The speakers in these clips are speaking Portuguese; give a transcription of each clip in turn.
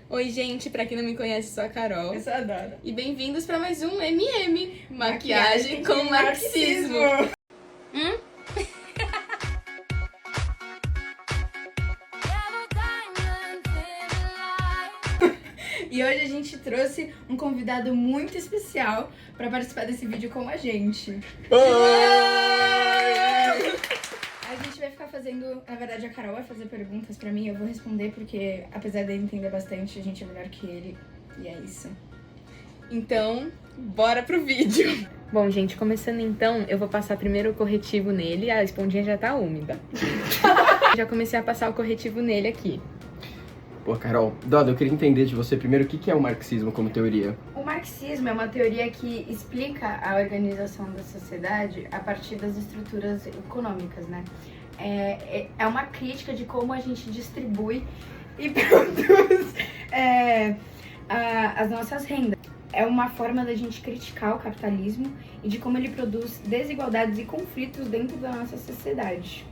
Oi, gente, pra quem não me conhece, sou a Carol. Eu sou a Dora. E bem-vindos pra mais um MM, Maquiagem com Marxismo. E hoje a gente trouxe um convidado muito especial pra participar desse vídeo com a gente. A gente vai ficar fazendo, na verdade a Carol vai fazer perguntas pra mim, eu vou responder porque apesar dele entender bastante, a gente é melhor que ele. E é isso. Então, bora pro vídeo. Bom, gente, começando então, eu vou passar primeiro o corretivo nele. A esponjinha já tá úmida. Já comecei a passar o corretivo nele aqui. Pô, Carol, Doda, eu queria entender de você primeiro o que é o marxismo como teoria. O marxismo é uma teoria que explica a organização da sociedade a partir das estruturas econômicas, né? É uma crítica de como a gente distribui e produz as nossas rendas. É uma forma da gente criticar o capitalismo e de como ele produz desigualdades e conflitos dentro da nossa sociedade.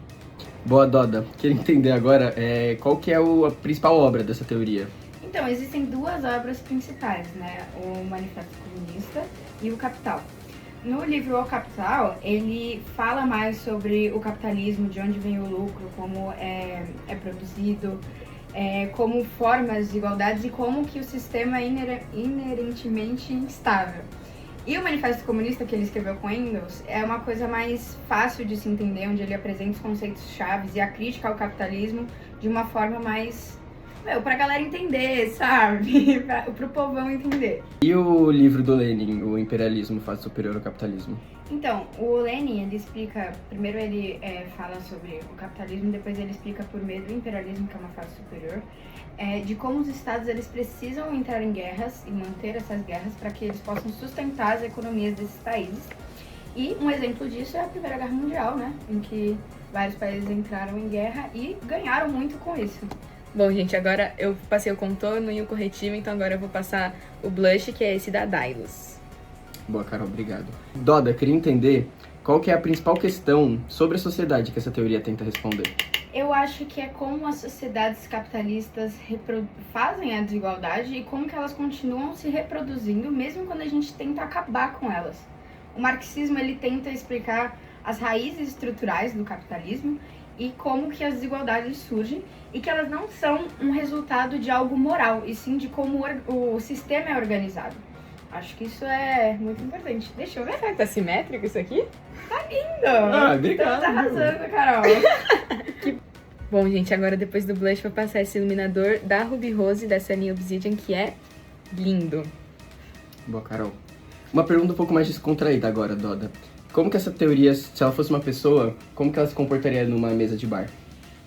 Boa, Doda. Queria entender agora qual que é a principal obra dessa teoria. Então, existem duas obras principais, né? O Manifesto Comunista e o Capital. No livro O Capital, ele fala mais sobre o capitalismo, de onde vem o lucro, como é produzido, como forma as desigualdades e como que o sistema é inerentemente instável. E o Manifesto Comunista, que ele escreveu com Engels, é uma coisa mais fácil de se entender, onde ele apresenta os conceitos chaves e a crítica ao capitalismo de uma forma mais... pra galera entender, sabe? Pro povão entender. E o livro do Lenin, O Imperialismo, Fase Superior ao Capitalismo? Então, o Lenin, ele explica... Primeiro ele fala sobre o capitalismo, depois ele explica por meio do imperialismo, que é uma fase superior, de como os estados eles precisam entrar em guerras e manter essas guerras para que eles possam sustentar as economias desses países. E um exemplo disso é a Primeira Guerra Mundial, né? Em que vários países entraram em guerra e ganharam muito com isso. Bom, gente, agora eu passei o contorno e o corretivo, então agora eu vou passar o blush, que é esse da Dylos. Boa, Carol, obrigado. Doda, queria entender qual que é a principal questão sobre a sociedade que essa teoria tenta responder. Eu acho que é como as sociedades capitalistas fazem a desigualdade e como que elas continuam se reproduzindo, mesmo quando a gente tenta acabar com elas. O marxismo, ele tenta explicar as raízes estruturais do capitalismo e como que as desigualdades surgem e que elas não são um resultado de algo moral, e sim de como o sistema é organizado. Acho que isso é muito importante. Deixa eu ver. Será que tá simétrico isso aqui? Tá lindo! Obrigado. Tá arrasando, Carol. Bom, gente, agora depois do blush, vou passar esse iluminador da Ruby Rose, dessa linha Obsidian, que é lindo. Boa, Carol. Uma pergunta um pouco mais descontraída agora, Doda. Como que essa teoria, se ela fosse uma pessoa, como que ela se comportaria numa mesa de bar?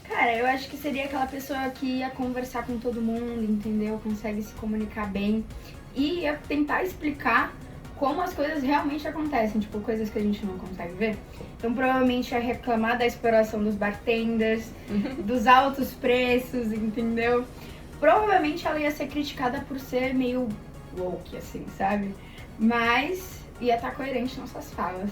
Cara, eu acho que seria aquela pessoa que ia conversar com todo mundo, entendeu? Consegue se comunicar bem e ia tentar explicar como as coisas realmente acontecem, tipo, coisas que a gente não consegue ver. Então, provavelmente ia reclamar da exploração dos bartenders, dos altos preços, entendeu? Provavelmente ela ia ser criticada por ser meio woke, assim, sabe? Mas ia estar coerente nas suas falas.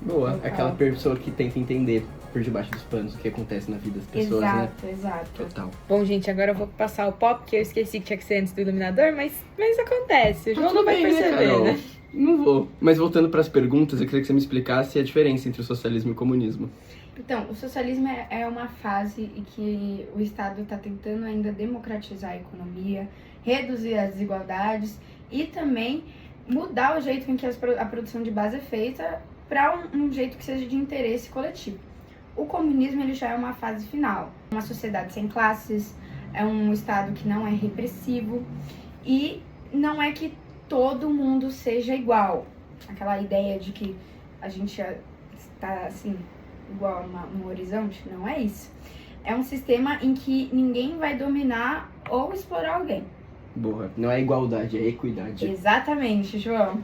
Boa, Total. aquela pessoa que tenta entender por debaixo dos panos o que acontece na vida das pessoas, né? Exato. Total. Bom, gente, agora eu vou passar o pó, porque eu esqueci que tinha que ser antes do iluminador, mas acontece. O João não vai perceber, Carol? né? Não vou. Mas voltando para as perguntas, eu queria que você me explicasse a diferença entre o socialismo e o comunismo. Então, o socialismo é uma fase em que o Estado está tentando ainda democratizar a economia, reduzir as desigualdades e também mudar o jeito em que a produção de base é feita para um jeito que seja de interesse coletivo. O comunismo ele já é uma fase final, uma sociedade sem classes, é um Estado que não é repressivo e não é que todo mundo seja igual. Aquela ideia de que a gente está assim, igual no horizonte, não é isso. É um sistema em que ninguém vai dominar ou explorar alguém. Boa. Não é igualdade, é equidade. Exatamente, João.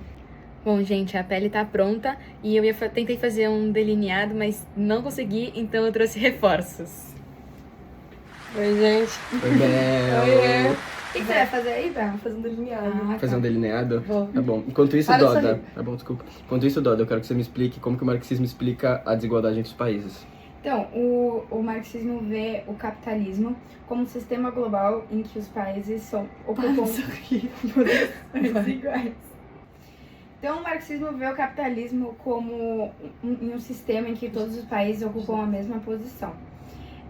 Bom, gente, a pele tá pronta e eu tentei fazer um delineado, mas não consegui, então eu trouxe reforços. Oi, gente. Oi, Bel. Oiê. O que você vai fazer aí, Bel? Fazer um delineado. Fazer um delineado? Vou. Tá bom. Enquanto isso, Para o Doda... Tá bom, desculpa. Enquanto isso, Doda, eu quero que você me explique como que o marxismo explica a desigualdade entre os países. Então, o marxismo vê o capitalismo como um sistema global em que os países ocupam posições iguais. Então, o marxismo vê o capitalismo como um sistema em que todos os países ocupam a mesma posição.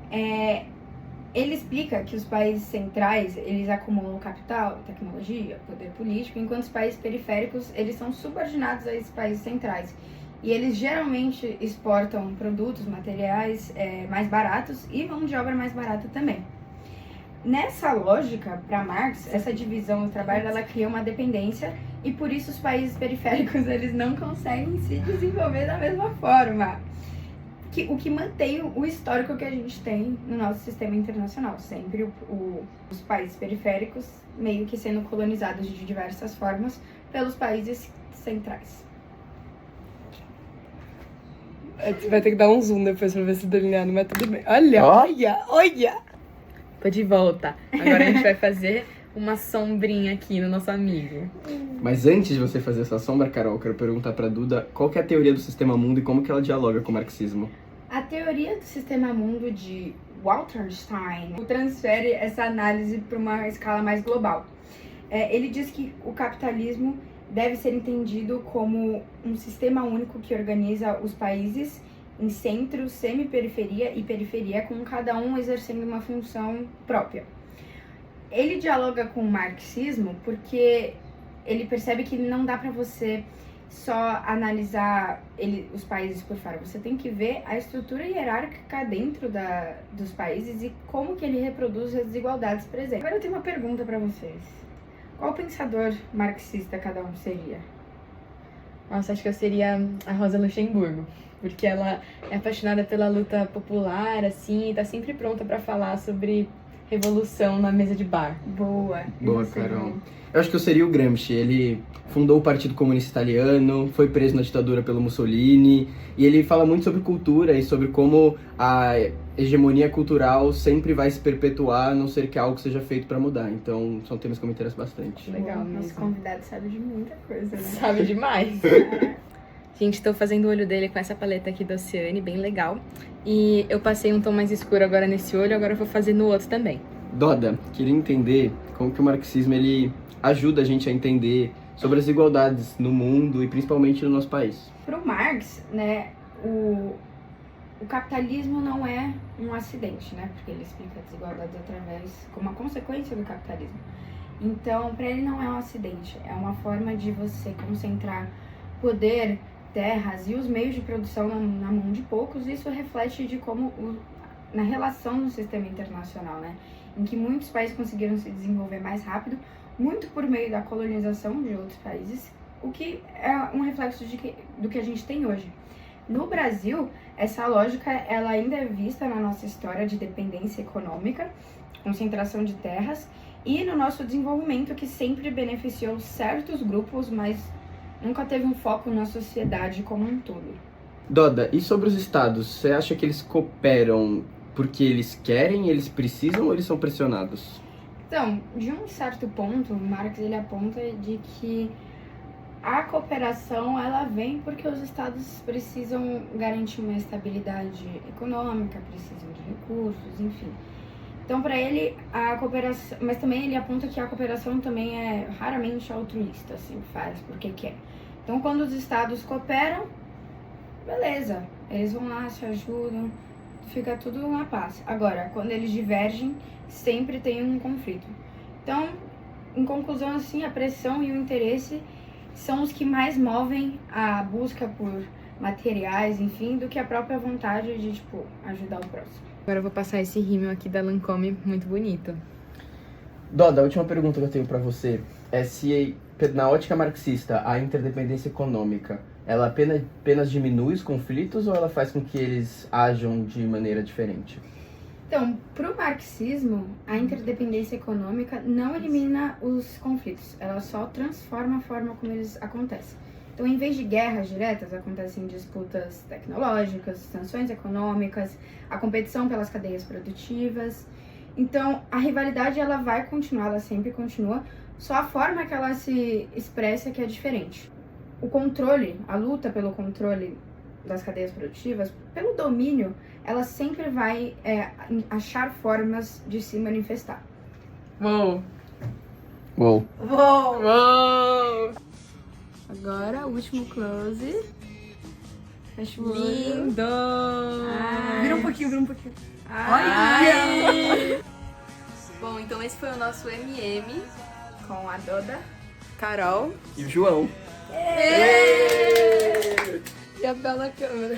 Ele explica que os países centrais, eles acumulam capital, tecnologia, poder político, enquanto os países periféricos, eles são subordinados a esses países centrais. E eles geralmente exportam produtos, materiais mais baratos e mão de obra mais barata também. Nessa lógica, para Marx, essa divisão do trabalho, ela cria uma dependência e por isso os países periféricos, eles não conseguem se desenvolver da mesma forma. O que mantém o histórico que a gente tem no nosso sistema internacional. Sempre os países periféricos meio que sendo colonizados de diversas formas pelos países centrais. Você vai ter que dar um zoom depois pra ver se delineado, mas tudo bem. Olha, olha! Tô de volta. Agora a gente vai fazer uma sombrinha aqui no nosso amigo. Mas antes de você fazer essa sombra, Carol, eu quero perguntar pra Duda qual que é a teoria do sistema mundo e como que ela dialoga com o marxismo. A teoria do sistema mundo de Wallerstein transfere essa análise para uma escala mais global. Ele diz que o capitalismo deve ser entendido como um sistema único que organiza os países em centro, semi-periferia e periferia, com cada um exercendo uma função própria. Ele dialoga com o marxismo porque ele percebe que não dá para você só analisar os países por fora. Você tem que ver a estrutura hierárquica dentro dos países e como que ele reproduz as desigualdades presentes. Agora eu tenho uma pergunta para vocês. Qual pensador marxista cada um seria? Nossa, acho que eu seria a Rosa Luxemburgo. Porque ela é apaixonada pela luta popular, assim, e tá sempre pronta pra falar sobre revolução na mesa de bar. Boa. Boa, Carol. Eu acho que eu seria o Gramsci. Ele fundou o Partido Comunista Italiano, foi preso na ditadura pelo Mussolini, e ele fala muito sobre cultura e sobre como a hegemonia cultural sempre vai se perpetuar, a não ser que algo seja feito para mudar. Então, são temas que eu me interesso bastante. Legal mesmo. Nosso convidado sabe de muita coisa, né? Sabe demais. Gente, tô fazendo o olho dele com essa paleta aqui da Oceane, bem legal. E eu passei um tom mais escuro agora nesse olho, agora eu vou fazer no outro também. Doda, queria entender como que o marxismo ele ajuda a gente a entender sobre as desigualdades no mundo e principalmente no nosso país. Para o Marx, né, o capitalismo não é um acidente, né? Porque ele explica desigualdades como uma consequência do capitalismo. Então, para ele não é um acidente, é uma forma de você concentrar poder, terras e os meios de produção na mão de poucos. Isso reflete de como na relação no sistema internacional, né? Em que muitos países conseguiram se desenvolver mais rápido, muito por meio da colonização de outros países, o que é um reflexo do que a gente tem hoje. No Brasil, essa lógica ela ainda é vista na nossa história de dependência econômica, concentração de terras, e no nosso desenvolvimento que sempre beneficiou certos grupos, mas nunca teve um foco na sociedade como um todo. Doda, e sobre os estados, você acha que eles cooperam porque eles querem, eles precisam ou eles são pressionados? Então, de um certo ponto, Marx ele aponta de que a cooperação ela vem porque os estados precisam garantir uma estabilidade econômica, precisam de recursos, enfim. Então, para ele, a cooperação... Mas também ele aponta que a cooperação também é raramente altruísta, assim, faz porque quer. Então, quando os estados cooperam, beleza, eles vão lá, se ajudam, fica tudo na paz. Agora, quando eles divergem, sempre tem um conflito. Então, em conclusão, assim, a pressão e o interesse são os que mais movem a busca por materiais, enfim, do que a própria vontade de, ajudar o próximo. Agora eu vou passar esse rímel aqui da Lancôme, muito bonito. Doda, a última pergunta que eu tenho pra você é se, na ótica marxista, a interdependência econômica, ela apenas diminui os conflitos ou ela faz com que eles ajam de maneira diferente? Então, para o marxismo, a interdependência econômica não elimina os conflitos, ela só transforma a forma como eles acontecem. Então, em vez de guerras diretas, acontecem disputas tecnológicas, sanções econômicas, a competição pelas cadeias produtivas. Então, a rivalidade ela vai continuar, ela sempre continua, só a forma que ela se expressa que é diferente. O controle, a luta pelo controle das cadeias produtivas, pelo domínio, ela sempre vai achar formas de se manifestar. Uou! Uou. Uou! Agora, o último close. Fecha o olho. Lindo! Vira um pouquinho. Ai. Bom, então esse foi o nosso MM. Com a Doda. Carol. E o João. E a bela câmera.